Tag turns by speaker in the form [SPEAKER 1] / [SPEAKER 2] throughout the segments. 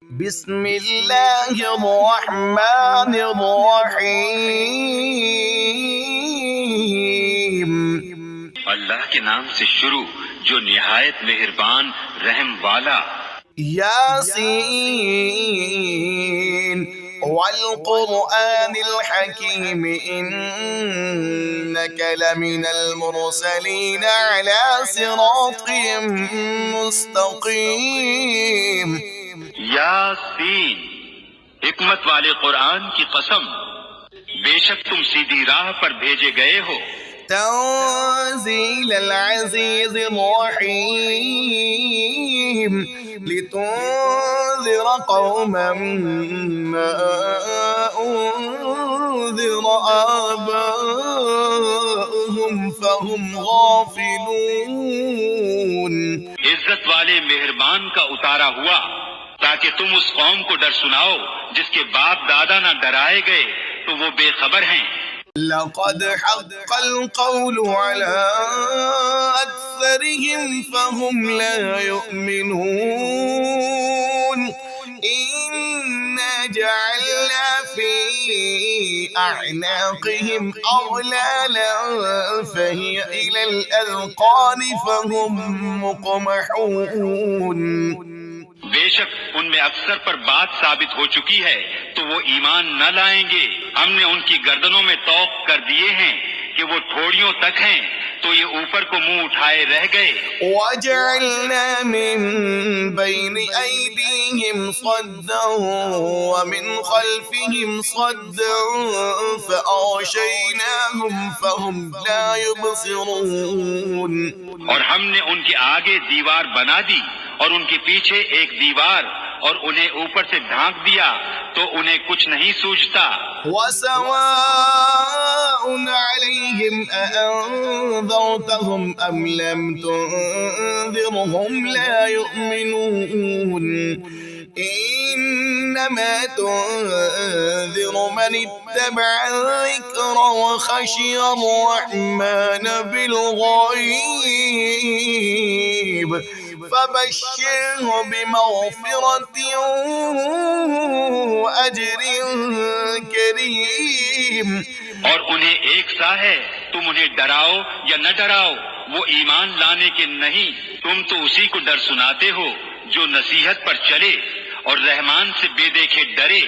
[SPEAKER 1] बिस्मिल्लाहिर्रहमानिर्रहीम।
[SPEAKER 2] अल्लाह के नाम से शुरू जो निहायत मेहरबान रहम वाला।
[SPEAKER 1] यासीन वल कुरआनिल हकीम इन्नका लमिनल मुरसलीन अला सिरातिम मुस्तकीम।
[SPEAKER 2] यासीन, हिकमत वाले कुरान की कसम, बेशक तुम सीधी राह पर भेजे गए हो।
[SPEAKER 1] तंज़ीलल अज़ीज़िर रहीम लितुन्ज़िर कौमन मा उन्ज़िर आबाउहुम फहुम गाफिलून।
[SPEAKER 2] इज्जत वाले मेहरबान का उतारा हुआ ताकि तुम उस कौम को डर सुनाओ जिसके बाप दादा न डराए गए तो वो बेखबर हैं।
[SPEAKER 1] लक़द हक़्क़ल क़ौलु अला अक्सरिहिम फ़हुम ला युमिनून। इन्ना जअलना फ़ी अअनाक़िहिम अग़लालन फ़हिय इलल अज़क़ानि फ़हुम मुक़महून।
[SPEAKER 2] बेशक उनमें अक्सर पर बात साबित हो चुकी है तो वो ईमान न लाएंगे। हमने उनकी गर्दनों में तौक कर दिए हैं कि वो ठोड़ियों तक हैं तो ये ऊपर को मुंह उठाए रह गए।
[SPEAKER 1] वजअलना मिन बैनि ऐदीहिम सद्दन व मिन खल्फिहिम सद्दन फ़अग़शयनाहुम फ़हुम ला युबसिरून।
[SPEAKER 2] और हमने उनके आगे दीवार बना दी और उनके पीछे एक दीवार और उन्हें ऊपर से ढांक दिया तो उन्हें कुछ नहीं सूझता।
[SPEAKER 1] वसवाउन अलैहिम अअन्ज़रतहुम अम लम तुन्ज़िरहुम ला युमिनून। इन्नमा तुन्ज़िर मन इत्तबअ अज़्ज़िक्र व खशिय अर्रहमान बिलग़ैब फबश्शिरहु बिमग़फ़िरतिन व अज्रिन करीम।
[SPEAKER 2] और उन्हें एक सा है, तुम उन्हें डराओ या न डराओ वो ईमान लाने के नहीं, तुम तो उसी को डर सुनाते हो जो नसीहत पर चले और रहमान से बेदेखे डरे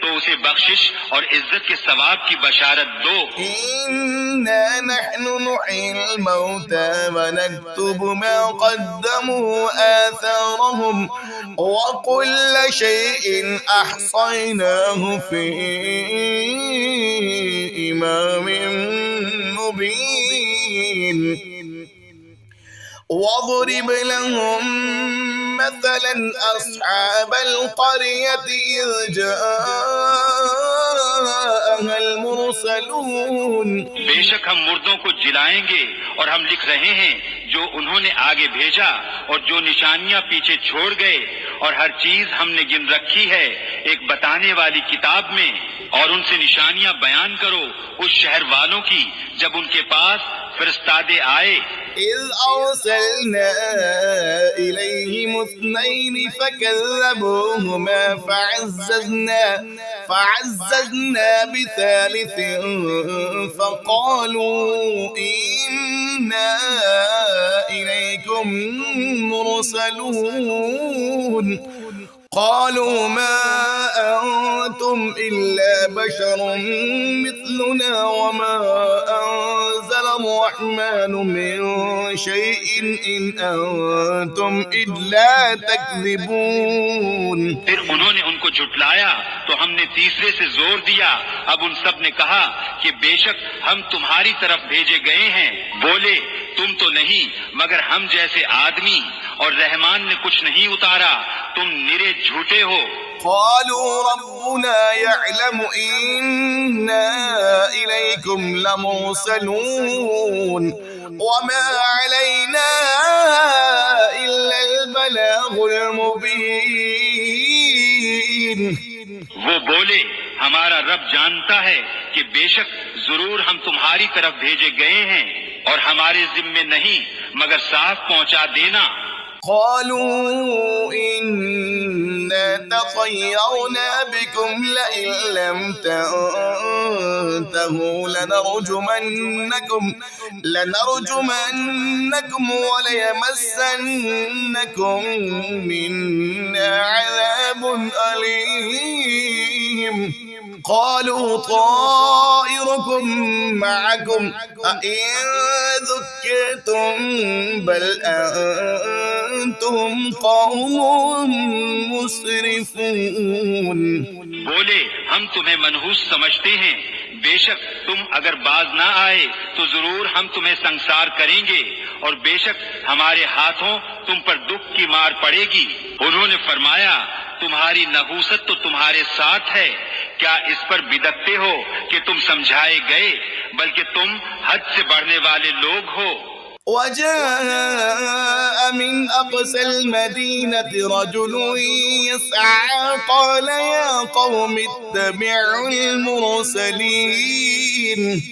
[SPEAKER 2] तो उसे बख्शिश और इज्जत के सवाब की बशारत दो।
[SPEAKER 1] इन्ना नहनु नुहील मौता व नक्तुबु मा क़द्दमू आथारहुम व कुल्ल शैइन अहसयनाहु फी इमामिन मुबीन। واضرب لهم مثلا أصحاب القرية إذ جاءها المرسلون।
[SPEAKER 2] बेशक हम मुर्दों को जिलाएंगे और हम लिख रहे हैं जो उन्होंने आगे भेजा और जो निशानियां पीछे छोड़ गए और हर चीज हमने गिन रखी है एक बताने वाली किताब में। और उनसे निशानियां बयान करो उस शहर वालों की जब उनके पास फरिश्तादे आए।
[SPEAKER 1] إذ أرسلنا إليهم اثنين فكذبوهما فعززنا بثالث فقالوا إنا إليكم مرسلون. قالوا ما أنتم إلا بشر مثلنا وما أنزل الرحمن من شيء إن أنتم إلا تكذبون.
[SPEAKER 2] फिर उन्होंने उनको झुटलाया तो हमने तीसरे से जोर दिया। अब उन सब ने कहा कि बेशक हम तुम्हारी तरफ भेजे गए हैं। बोले तुम तो नहीं मगर हम जैसे आदमी और रहमान ने कुछ नहीं उतारा, तुम निरे झूठे हो।
[SPEAKER 1] قالوا ربنا يعلم إنا إليكم لمرسلون وما علينا إلا البلاغ المبين.
[SPEAKER 2] वो बोले हमारा रब जानता है कि बेशक जरूर हम तुम्हारी तरफ भेजे गए हैं और हमारे जिम्मे नहीं मगर साफ पहुंचा देना।
[SPEAKER 1] قالوا إن إنا تطيرنا بكم لئن لم تنتهوا لنرجمنكم وليمسنكم منا عذاب أليم قالوا طائركم معكم أئن ذكرتم بل أنتم قوم مسرفون।
[SPEAKER 2] बोले हम तुम्हें मनहूस समझते हैं, बेशक तुम अगर बाज ना आए तो जरूर हम तुम्हें संसार करेंगे और बेशक हमारे हाथों तुम पर दुख की मार पड़ेगी। उन्होंने फरमाया तुम्हारी नहूसत तो तुम्हारे साथ है, क्या इस पर बिदकते हो कि तुम समझाए गए, बल्कि तुम हद से बढ़ने वाले लोग हो।
[SPEAKER 1] وجاء من أقصى المدينة رجل يسعى قال يا قوم اتبعوا المرسلين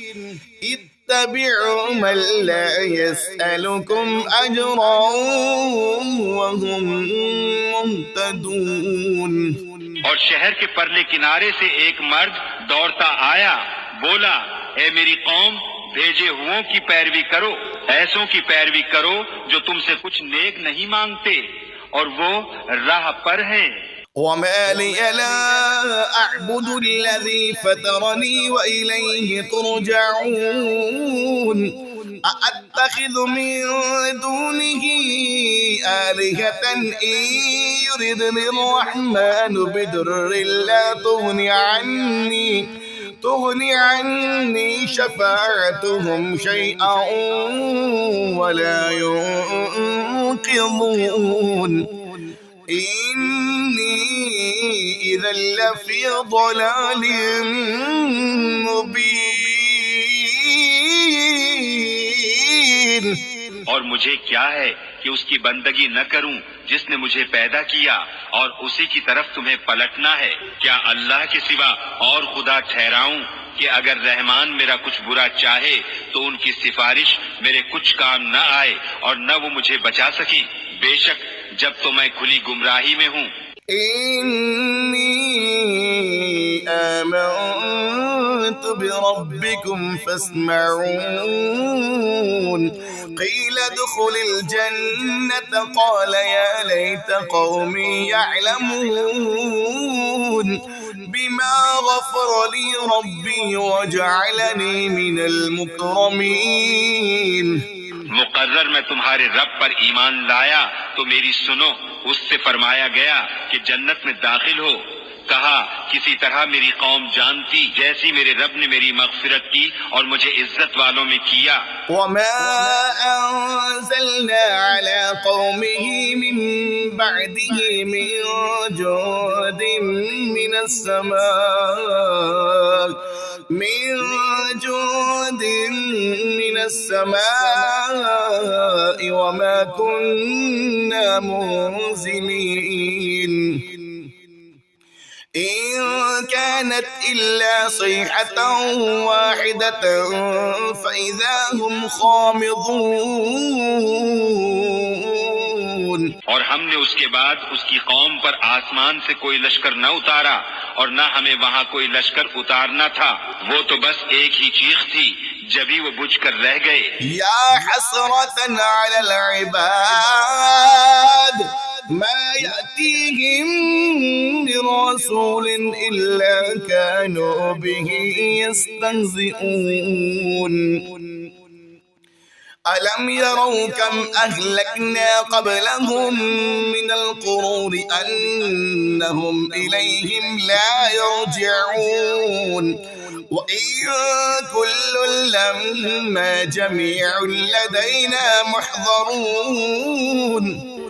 [SPEAKER 1] اتبعوا من لا يسألكم أجرا وهم مهتدون।
[SPEAKER 2] और शहर के परले किनारे से एक मर्द दौड़ता आया, बोला ए मेरी कौम, भेजे हुओं की पैरवी करो, ऐसों की पैरवी करो जो तुमसे कुछ नेक नहीं मांगते और वो राह पर है।
[SPEAKER 1] وما لي لا أعبد الذي فطرني وإليه ترجعون أأتخذ من دونه آلهة إن يردني الرحمن بضر لا تغني عني شفاعتهم شيئا ولا ينقذون إني إذا لفي ضلال مبين।
[SPEAKER 2] और मुझे क्या है कि उसकी बंदगी न करूं जिसने मुझे पैदा किया और उसी की तरफ तुम्हें पलटना है। क्या अल्लाह के सिवा और खुदा ठहराऊं कि अगर रहमान मेरा कुछ बुरा चाहे तो उनकी सिफारिश मेरे कुछ काम न आए और न वो मुझे बचा सके। बेशक जब तो मैं खुली गुमराही में हूँ।
[SPEAKER 1] إني آمنت بربكم فاسمعون قيل ادخل الجنة قال يا ليت قومي يعلمون بما غفر لي ربي وجعلني من المكرمين।
[SPEAKER 2] मुकर्रर मैं तुम्हारे रब पर ईमान लाया तो मेरी सुनो। उससे फरमाया गया कि जन्नत में दाखिल हो। कहा किसी तरह मेरी कौम जानती जैसी मेरे रब ने मेरी मगफिरत की और मुझे इज्जत वालों में किया।
[SPEAKER 1] وما أنزلنا على قومه من بعده من جود من السماء وما كنا منزلين إن كانت إلا صيحة واحدة فإذا هم خامضون।
[SPEAKER 2] और हमने उसके बाद उसकी कौम पर आसमान से कोई लश्कर न उतारा और न हमें वहाँ कोई लश्कर उतारना था। वो तो बस एक ही चीख थी, जभी वो बुझकर रह गए।
[SPEAKER 1] या हसरतन अलल इबाद मा यातीहिम मिन रसूलिन इल्ला कानू बिही यस्तहज़िऊन। ألم يروا كم أهلكنا قبلهم من القرون أنهم إليهم لا يرجعون وإن كل لما جميع لدينا محضرون।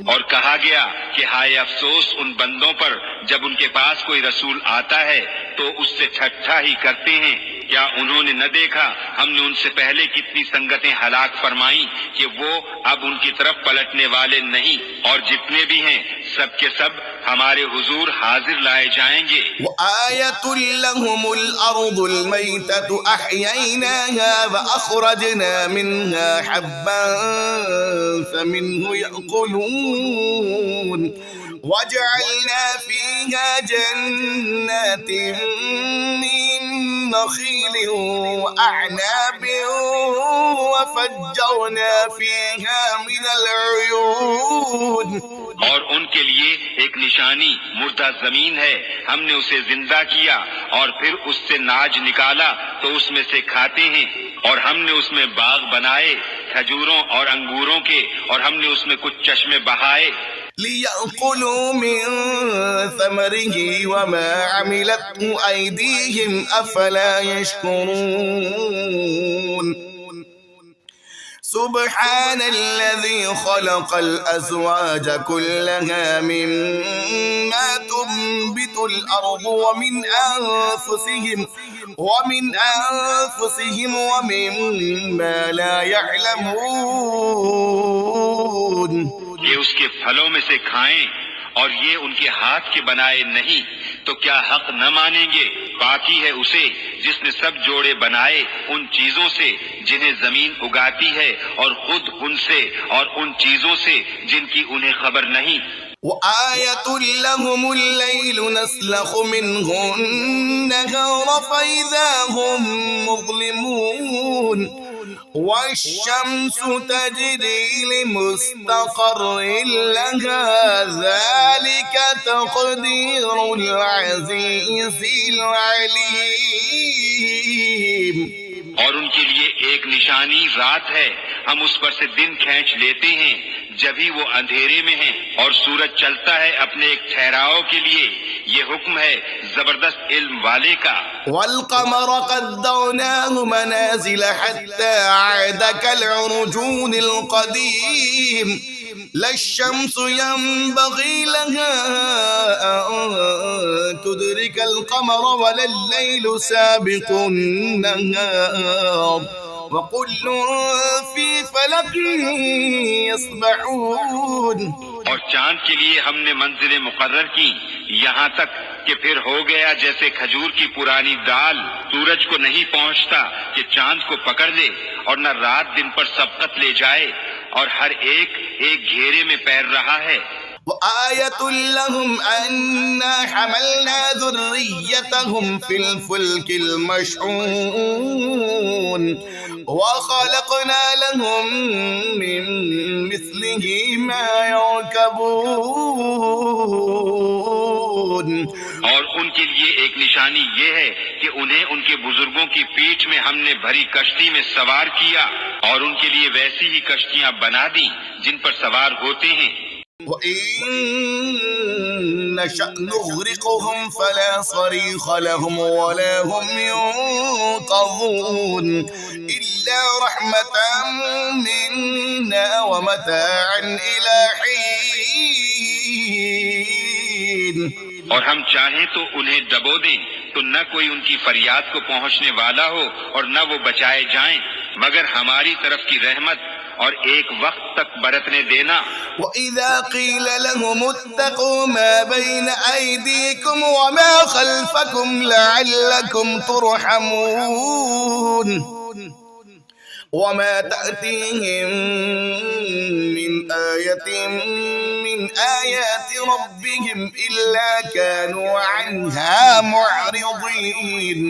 [SPEAKER 2] और कहा गया कि हाय अफसोस उन बंदों पर जब उनके पास कोई रसूल आता है तो उससे ठट्ठा ही करते हैं। क्या उन्होंने न देखा हमने उनसे पहले कितनी संगतें हलाक फरमाई कि वो अब उनकी तरफ पलटने वाले नहीं, और जितने भी हैं सब के सब हमारे हुजूर हाजिर लाए जाएंगे।
[SPEAKER 1] वआयतुल लहुमुल अर्दुल मैततु अह्यैनाहा वअखरजना मिन्हा हब्बन फमिन्हु यअकुलून وجعلنا فيها جنات من نخيل وأعناب وفجرنا فيها من العيون
[SPEAKER 2] और उनके लिए एक निशानी मुर्दा जमीन है, हमने उसे जिंदा किया और फिर उससे नाज निकाला तो उसमें से खाते हैं। और हमने उसमें बाग बनाए खजूरों और अंगूरों के, और हमने उसमें कुछ चश्मे बहाए।
[SPEAKER 1] ليأكلوا من ثمره وما عملته أيديهم أفلا يشكرون سبحان الذي خلق الأزواج كلها مما تنبت الأرض ومن أنفسهم ومما لا يعلمون
[SPEAKER 2] ये उसके फलों में से खाएं और ये उनके हाथ के बनाए नहीं, तो क्या हक न मानेंगे? बाकी है उसे जिसने सब जोड़े बनाए उन चीजों से जिन्हें जमीन उगाती है, और खुद उनसे और उन चीजों से जिनकी उन्हें खबर नहीं।
[SPEAKER 1] وآية لهم الليل نسلخ منه النهار فإذا هم مظلمون والشمس تجري لمستقر لها ذلك تقدير العزيز العليم।
[SPEAKER 2] और उनके लिए एक निशानी रात है, हम उस पर से दिन खींच लेते हैं जब ही वो अंधेरे में है, और सूरज चलता है अपने एक ठहराव के लिए। ये हुक्म है जबरदस्त इल्म वाले का।
[SPEAKER 1] والقمر قدرناه منازل حتى عاد كالعرجون القديم لا الشمس ينبغي لها أن تدرك القمر ولا الليل سابق النهار وكل في فلك يسبحون।
[SPEAKER 2] और चांद के लिए हमने मंजिलें मुकर्रर की, यहाँ तक कि फिर हो गया जैसे खजूर की पुरानी दाल, सूरज को नहीं पहुँचता कि चांद को पकड़ ले, और न रात दिन पर सबकत ले जाए, और हर एक एक घेरे में पैर रहा है।
[SPEAKER 1] وآية لهم أنا حملنا ذريتهم في الفلك المشحون وخلقنا لهم من مثله ما يركبون।
[SPEAKER 2] और उनके लिए एक निशानी ये है कि उन्हें उनके बुजुर्गों की पीठ में हमने भरी कश्ती में सवार किया, और उनके लिए वैसी ही कश्तियां बना दी जिन पर सवार होते हैं।
[SPEAKER 1] وإن نشأ نغرقهم فلا صريخ لهم ولا هم ينقذون إلا رحمة منا ومتاعا إلى حين।
[SPEAKER 2] और हम चाहें तो उन्हें डबो दें तो न कोई उनकी फरियाद को पहुंचने वाला हो और न वो बचाए जाएं, मगर हमारी तरफ की रहमत और एक वक्त तक बरतने देना।
[SPEAKER 1] وإذا قيل لهم اتقوا ما بين أيديكم وما خلفكم لعلكم ترحمون وما تأتيهم من آية من آيات ربهم إلا كانوا عنها معرضين।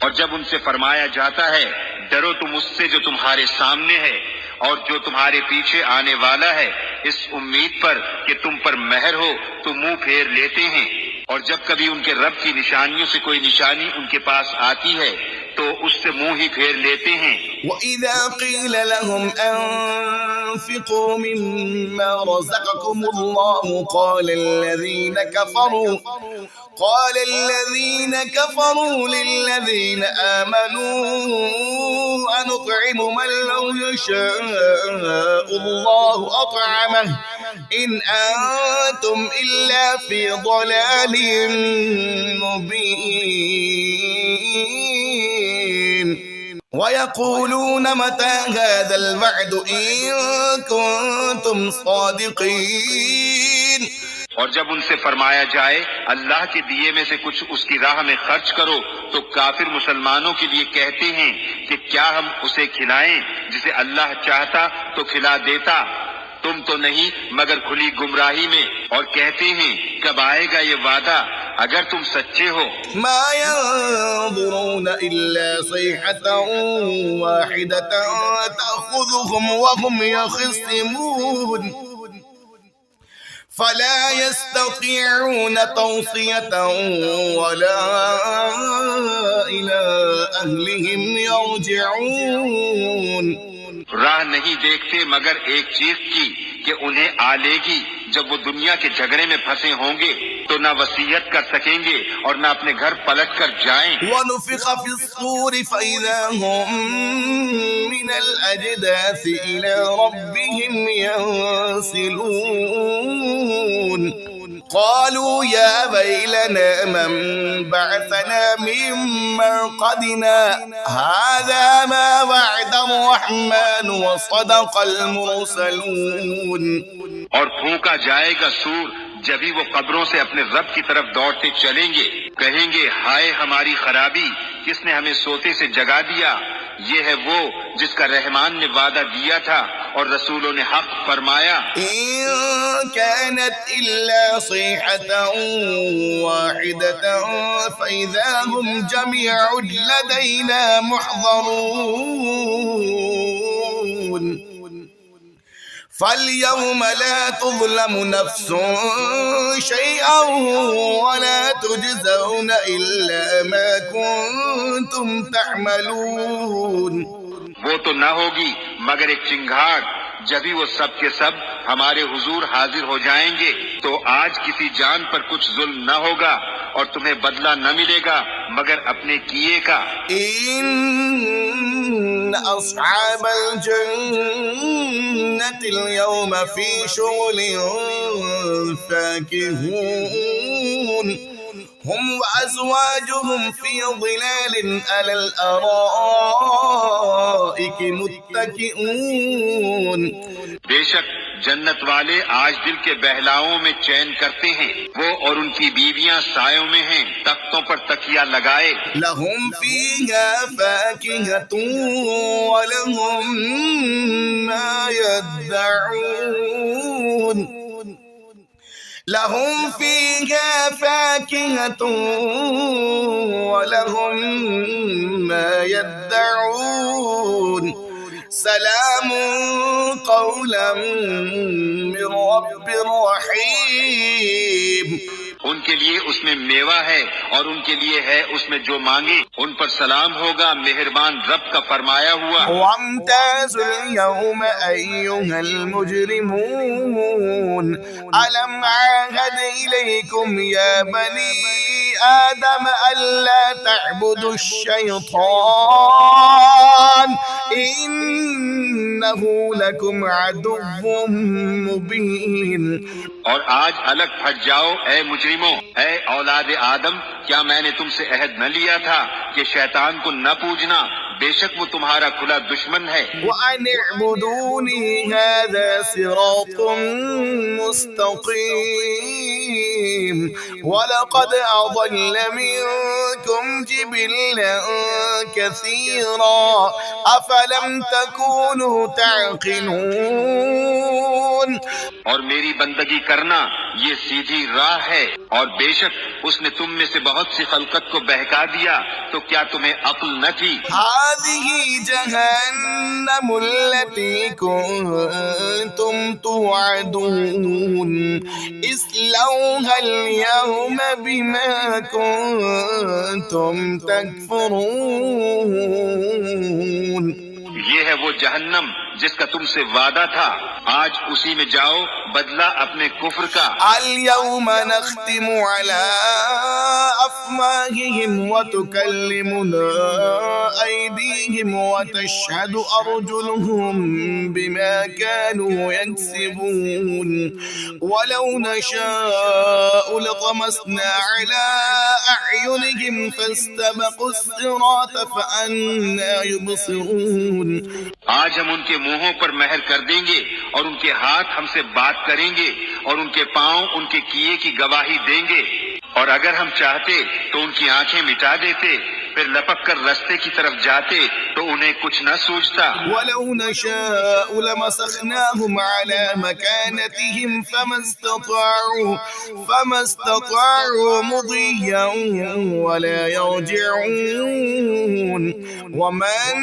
[SPEAKER 2] और जब उनसे फरमाया जाता है डरो तुम उससे जो तुम्हारे सामने है और जो तुम्हारे पीछे आने वाला है, इस उम्मीद पर कि तुम पर मेहर हो तो मुंह फेर लेते हैं। और जब कभी उनके रब की निशानियों से कोई निशानी उनके पास आती है तो उससे मुंह ही फेर लेते हैं।
[SPEAKER 1] وإذا قيل لهم أنفقوا مما رزقكم الله قال الذين كفروا للذين آمنوا أنطعم من لو يشاء الله أطعمه إن أنتم إلا في ضلال مبين ويقولون متى هذا الوعد إن كنتم صادقين।
[SPEAKER 2] और जब उनसे फरमाया जाए अल्लाह के दिए में से कुछ उसकी राह में खर्च करो तो काफिर मुसलमानों के लिए कहते हैं कि क्या हम उसे खिलाएं जिसे अल्लाह चाहता तो खिला देता, तुम तो नहीं मगर खुली गुमराही में, और कहते हैं कब आएगा ये वादा अगर तुम सच्चे हो।
[SPEAKER 1] ما ينظرون إلا صيحة واحدة تأخذهم وهم يخصمون فلا يستطيعون توصية ولا إلى أهلهم يرجعون।
[SPEAKER 2] राह नहीं देखते मगर एक चीज की कि उन्हें आ लेगी जब वो दुनिया के झगड़े में फंसे होंगे तो न वसीयत कर सकेंगे और न अपने घर पलट कर जाएं।
[SPEAKER 1] ونفخ في الصور فإذا هم من الأجداث إلى ربهم ينسلون قالوا يا ويلنا من بعثنا من مرقدنا هذا ما وعد الرحمن وصدق المرسلون।
[SPEAKER 2] और फूंका जाएगा सूर जब ही वो कब्रों से अपने रब की तरफ दौड़ते चलेंगे, कहेंगे हाय हमारी खराबी, किसने हमें सोते से जगा दिया। ये है वो जिसका रहमान ने वादा दिया था और रसूलों ने हक फरमाया।
[SPEAKER 1] إن كانت إلا صيحة واحدة فإذا هم جميع لدينا محضرون فاليوم لا تظلم نفس شيئا ولا تجزون إلا ما كنتم تعملون।
[SPEAKER 2] वो तो न होगी मगर एक चिंगार जब ही वो सब के सब हमारे हुजूर हाजिर हो जाएंगे तो आज किसी जान पर कुछ जुल्म न होगा और तुम्हें बदला न मिलेगा मगर अपने किए का।
[SPEAKER 1] إن أصحاب الجنة اليوم في شغل فاكهون هم وأزواجهم في ظلال على الأرائك متكئون।
[SPEAKER 2] बेशक जन्नत वाले आज दिल के बहलावों में चैन करते हैं, वो और उनकी बीवियां सायों में हैं, तख्तों पर तकिया लगाए।
[SPEAKER 1] لهم فيها فاكهة ولهم ما يدعون لهم فيها فاكهة ولهم ما يدعون سلام قولا من رب رحيم।
[SPEAKER 2] उनके लिए उसमें मेवा है और उनके लिए है उसमें जो मांगे, उन पर सलाम होगा मेहरबान रब का फरमाया हुआ।
[SPEAKER 1] وامتازوا اليوم أيها المجرمون ألم أعهد إليكم يا بني آدم ألا تعبدوا الشيطان إنه لكم عدو مبين।
[SPEAKER 2] और आज अलग फट जाओ ए मुजरिमों, ए औलाद आदम, क्या मैंने तुमसे अहद न लिया था कि शैतान को न पूजना, बेशक वो तुम्हारा खुला दुश्मन है।
[SPEAKER 1] وأن اعبدوني هذا صراط مستقيم ولقد أضل منكم جبلا كثيرا أفلم تكونوا تعقلون।
[SPEAKER 2] और मेरी बंदगी करना ये सीधी राह है और बेशक उसने तुम में से बहुत सी खलकत को बहका दिया, तो क्या तुम्हें अक्ल न थी।
[SPEAKER 1] هذه جهنم التي كنتم توعدون اصلوها اليوم بما كنتم تكفرون।
[SPEAKER 2] ये है वो जहन्नम जिसका तुमसे वादा था, आज उसी में जाओ बदला अपने कुफ्र का।
[SPEAKER 1] اليوم نختم على أفواههم وتكلمنا أيديهم وتشهد أرجلهم بما كانوا يكسبون ولو نشاء لطمسنا على أعينهم فاستبقوا الصراط فأنى يبصرون।
[SPEAKER 2] आज हम उनके मुंहों पर महर कर देंगे और उनके हाथ हमसे बात करेंगे और उनके पांव उनके किए की गवाही देंगे, और अगर हम चाहते तो उनकी आंखें मिटा देते फिर लपक कर रास्ते की तरफ जाते तो उन्हें कुछ न सूझता।
[SPEAKER 1] ولو نشاء لمسخناهم على مكانتهم فما استطاعوا مضيا ولا يرجعون ومن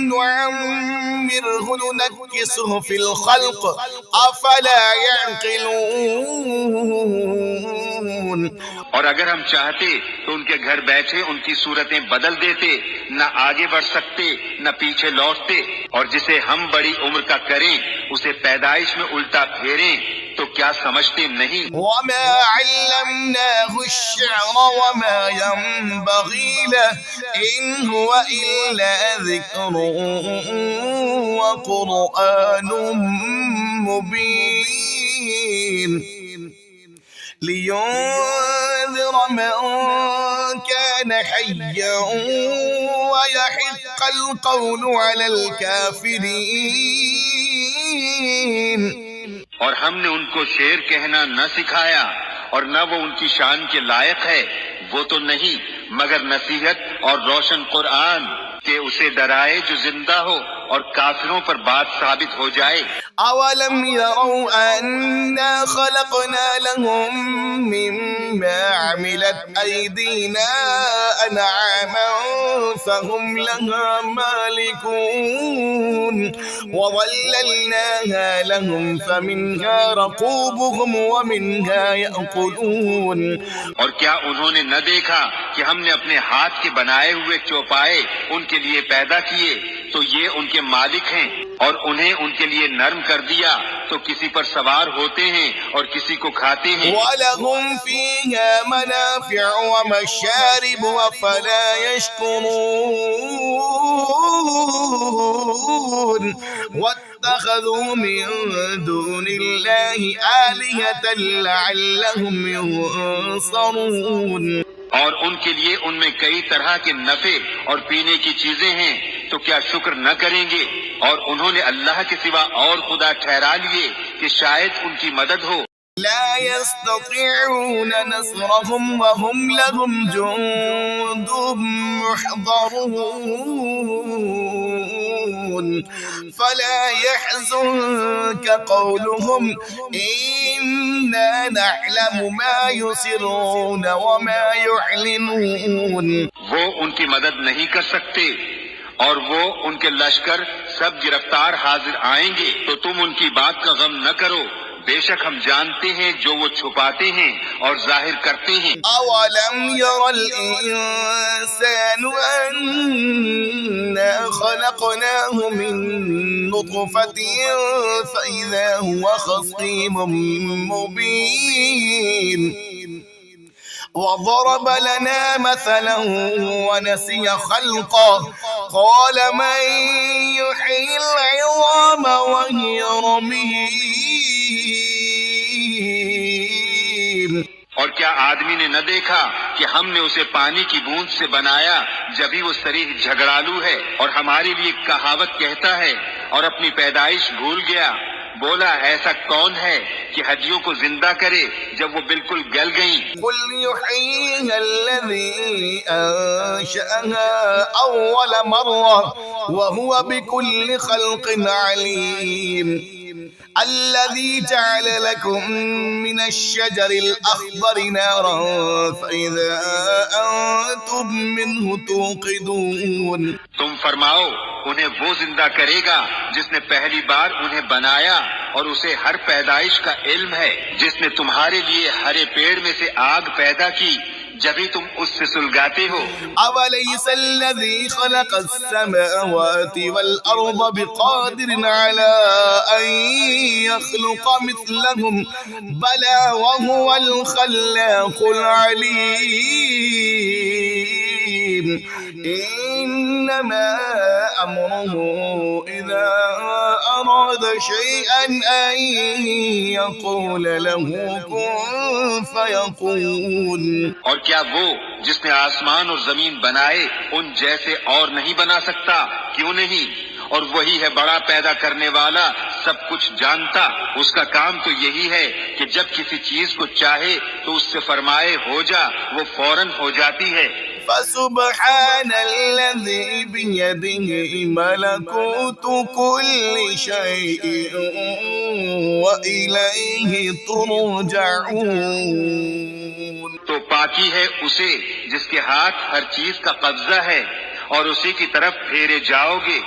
[SPEAKER 1] نعمره ننكسه في الخلق أفلا يعقلون।
[SPEAKER 2] और अगर हम चाहते तो उनके घर बैठे उनकी सूरतें बदल देते, न आगे बढ़ सकते न पीछे लौटते, और जिसे हम बड़ी उम्र का करें उसे पैदाइश में उल्टा फेरें तो क्या समझते नहीं।
[SPEAKER 1] वमा अल्लमनाहु अश्शिअर वमा यंबगी लहु इन हुवा इल्ला ज़िक्रुन व क़ुरआनुम मुबीन लियुंज़िर मन कान हय्या व यहिक़्क़ल क़ौलु अलल काफ़िरीन।
[SPEAKER 2] और हमने उनको शेर कहना न सिखाया और न वो उनकी शान के लायक है, वो तो नहीं मगर नसीहत और रोशन कुरान के उसे डराए जो जिंदा हो और काफिरों पर बात साबित हो जाए।
[SPEAKER 1] अवलम यरौ अन्ना खलक़ना लहुम मिम्मा अमिलत अयदीना अनआमन फहुम लहा मालिकून वज़ल्ललनाहा लहुम फमिन्हा रकूबुहुम वमिन्हा यअकुलून।
[SPEAKER 2] और क्या उन्होंने न देखा कि हमने अपने हाथ के बनाए हुए चौपाए उनके लिए पैदा किए, तो ये उनके मालिक हैं, और उन्हें उनके लिए नर्म कर दिया तो किसी पर सवार होते हैं और किसी को खाते हैं।
[SPEAKER 1] वलहुम फीहा मनाफ़िअ व मशारिब अफ़ला यश्कुरून वत्तख़ज़ू मिन दूनिल्लाहि आलिहतन लअल्लहुम युंसरून।
[SPEAKER 2] और उनके लिए उनमें कई तरह के नफे और पीने की चीजें हैं, तो क्या शुक्र न करेंगे। और उन्होंने अल्लाह के सिवा और खुदा ठहरा लिए कि शायद उनकी मदद हो।
[SPEAKER 1] ला यस्ततीऊन नस्रहुम वहुम लहुम जुंदुम मुहज़रून फला यहज़ुनक क़ौलुहुम इन्ना नअलमु मा युसिर्रून वमा युअलिनून।
[SPEAKER 2] वो उनकी मदद नहीं कर सकते और वो उनके लश्कर सब गिरफ्तार हाजिर आएंगे, तो तुम उनकी बात का गम न करो, बेशक हम जानते हैं जो वो छुपाते हैं और जाहिर करते हैं।
[SPEAKER 1] अवलम यरल इंसानु अन्ना खलक़नाहु मिन नुत्फ़तिन फ़इज़ा हुवा ख़सीमुम मुबीन وضرب لنا مثلا ونسي خلقه قال من يحيي العظام وهي رميم।
[SPEAKER 2] और क्या आदमी ने न देखा कि हमने उसे पानी की बूंद से बनाया जभी वो शरीर झगड़ालू है और हमारे लिए कहावत कहता है और अपनी पैदाइश भूल गया। बोला ऐसा कौन है कि हड्डियों को जिंदा करे जब वो बिल्कुल गल गईं।
[SPEAKER 1] कुल युहयीहा अल्लज़ी अंशअहा अव्वल मर्रा व हुवा बिकुल्लि खल्क़िन अलीम। الذي جعل لكم من الشجر الأخضر نارا فإذا أنتم منه توقدون।
[SPEAKER 2] तुम फरमाओ उन्हें वो जिंदा करेगा जिसने पहली बार उन्हें बनाया और उसे हर पैदाइश का इल्म है, जिसने तुम्हारे लिए हरे पेड़ में से आग पैदा की जभी तुम उससे सुलगाते हो।
[SPEAKER 1] अवलैसा अल्लज़ी ख़लक़स-समावाति वल-अर्ज़ बिक़ादिरिन अला अन यख़्लुक़ मिस्लहुम बला वहुवल ख़ल्लाक़ुल अलीम। इन्नमा अम्रुहु इज़ा अराद शैअन अन यक़ूल लहू कुन फ़यकून।
[SPEAKER 2] और क्या वो जिसने आसमान और जमीन बनाए उन जैसे और नहीं बना सकता? क्यों नहीं? और वही है बड़ा पैदा करने वाला, सब कुछ जानता। उसका काम तो यही है कि जब किसी चीज को चाहे तो उससे फरमाए हो जा, वो फौरन हो जाती है।
[SPEAKER 1] फसुब्हानल्लज़ी बियदिही मलकूतु कुल्लि शैइन व इलैहि तुरजऊन।
[SPEAKER 2] तो पाकी है उसे जिसके हाथ हर चीज का कब्जा है और उसी की तरफ फेरे जाओगे।